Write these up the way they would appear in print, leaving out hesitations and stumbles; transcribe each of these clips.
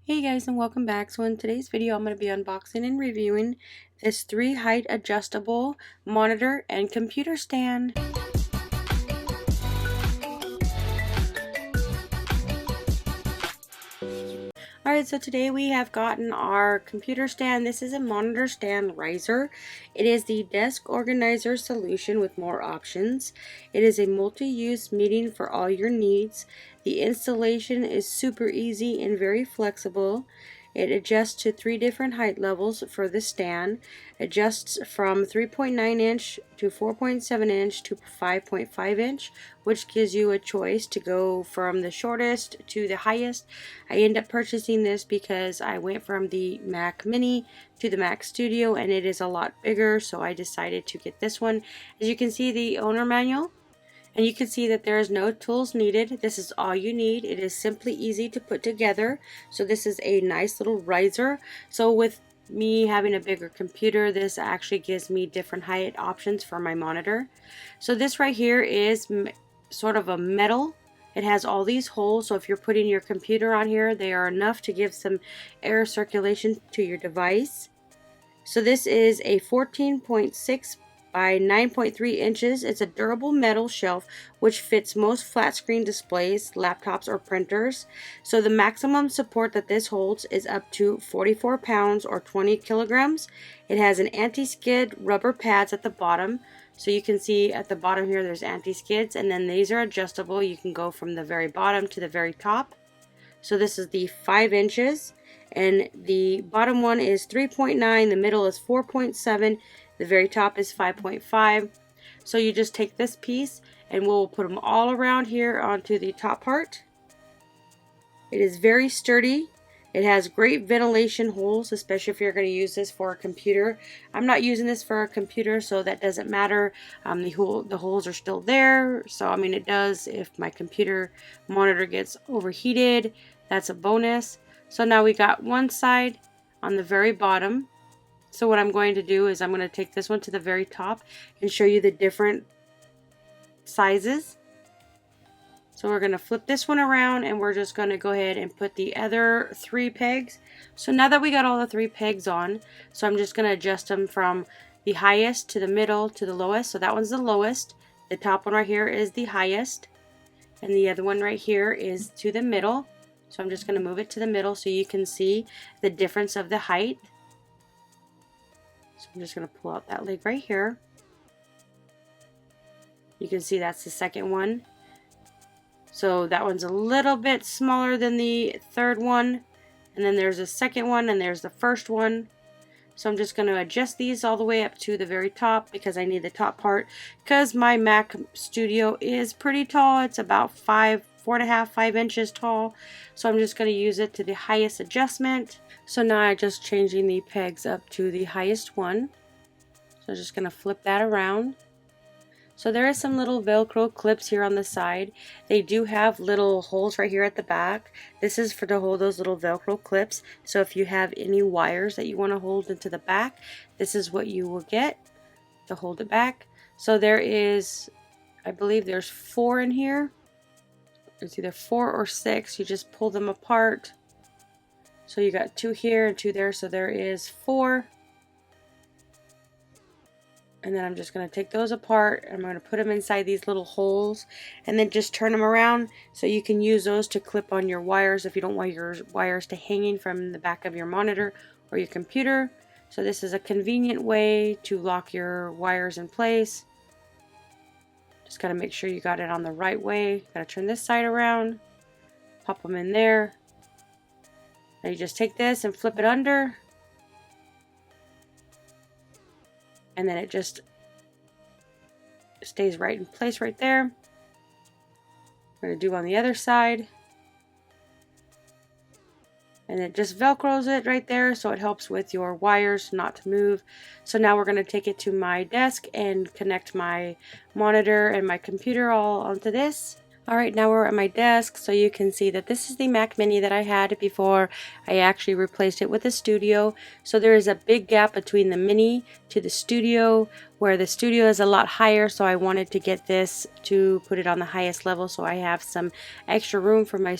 Hey guys, and welcome back. So in today's video I'm going to be unboxing and reviewing this 3 height adjustable monitor and computer stand. Alright, so today we have gotten our computer stand. This is a monitor stand riser. It is the desk organizer solution with more options. It is a multi-use meeting for all your needs. The installation is super easy and very flexible. It adjusts to 3 different height levels for the stand. Adjusts from 3.9 inch to 4.7 inch to 5.5 inch, which gives you a choice to go from the shortest to the highest. I ended up purchasing this because I went from the Mac Mini to the Mac Studio and it is a lot bigger, so I decided to get this one. As you can see, the owner manual, and you can see that there is no tools needed. This is all you need. It is simply easy to put together. So this is a nice little riser. So with me having a bigger computer, this actually gives me different height options for my monitor. So this right here is sort of a metal. It has all these holes, so if you're putting your computer on here, they are enough to give some air circulation to your device. So this is a 14.6 by 9.3 inches. It's a durable metal shelf which fits most flat screen displays, laptops, or printers. So the maximum support that this holds is up to 44 pounds or 20 kilograms. It has an anti-skid rubber pads at the bottom. So you can see at the bottom here there's anti-skids, and then these are adjustable. You can go from the very bottom to the very top. So this is the 5 inches, and the bottom one is 3.9, the middle is 4.7, the very top is 5.5. So you just take this piece and we'll put them all around here onto the top part. It is very sturdy. It has great ventilation holes, especially if you're going to use this for a computer. I'm not using this for a computer, so that doesn't matter. The holes are still there. So, I mean, it does if my computer monitor gets overheated. That's a bonus. So now we got one side on the very bottom. So what I'm going to do is I'm going to take this one to the very top and show you the different sizes. So we're going to flip this one around and we're just going to go ahead and put the other 3 pegs. So now that we got all the 3 pegs on, so I'm just going to adjust them from the highest to the middle to the lowest. So that one's the lowest. The top one right here is the highest. And the other one right here is to the middle. So I'm just going to move it to the middle so you can see the difference of the height. So I'm just going to pull out that leg right here. You can see that's the second one. So that one's a little bit smaller than the third one. And then there's a second one and there's the first one. So I'm just going to adjust these all the way up to the very top because I need the top part. Because my Mac Studio is pretty tall. It's about 4.5, 5 inches tall. So I'm just going to use it to the highest adjustment. So now I'm just changing the pegs up to the highest one. So I'm just going to flip that around. So there is some little Velcro clips here on the side. They do have little holes right here at the back. This is for to hold those little Velcro clips. So if you have any wires that you want to hold into the back, this is what you will get to hold it back. So there is, I believe there's 4 in here. It's either 4 or 6. You just pull them apart. So you got 2 here and 2 there. So there is 4. And then I'm just going to take those apart. I'm going to put them inside these little holes and then just turn them around so you can use those to clip on your wires if you don't want your wires to hanging from the back of your monitor or your computer. So this is a convenient way to lock your wires in place. Just got to make sure you got it on the right way. Got to turn this side around, pop them in there. Now you just take this and flip it under. And then it just stays right in place right there. We're going to do on the other side. And it just Velcros it right there, so it helps with your wires not to move. So now we're going to take it to my desk and connect my monitor and my computer all onto this. Alright, now we're at my desk, so you can see that this is the Mac Mini that I had before I actually replaced it with the Studio. So there is a big gap between the Mini to the Studio, where the Studio is a lot higher, so I wanted to get this to put it on the highest level so I have some extra room for my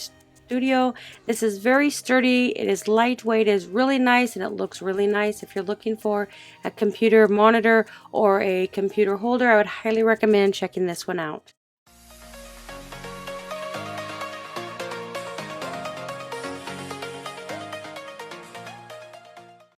studio. This is very sturdy. It is lightweight. It is really nice, and it looks really nice. If you're looking for a computer monitor or a computer holder, I would highly recommend checking this one out.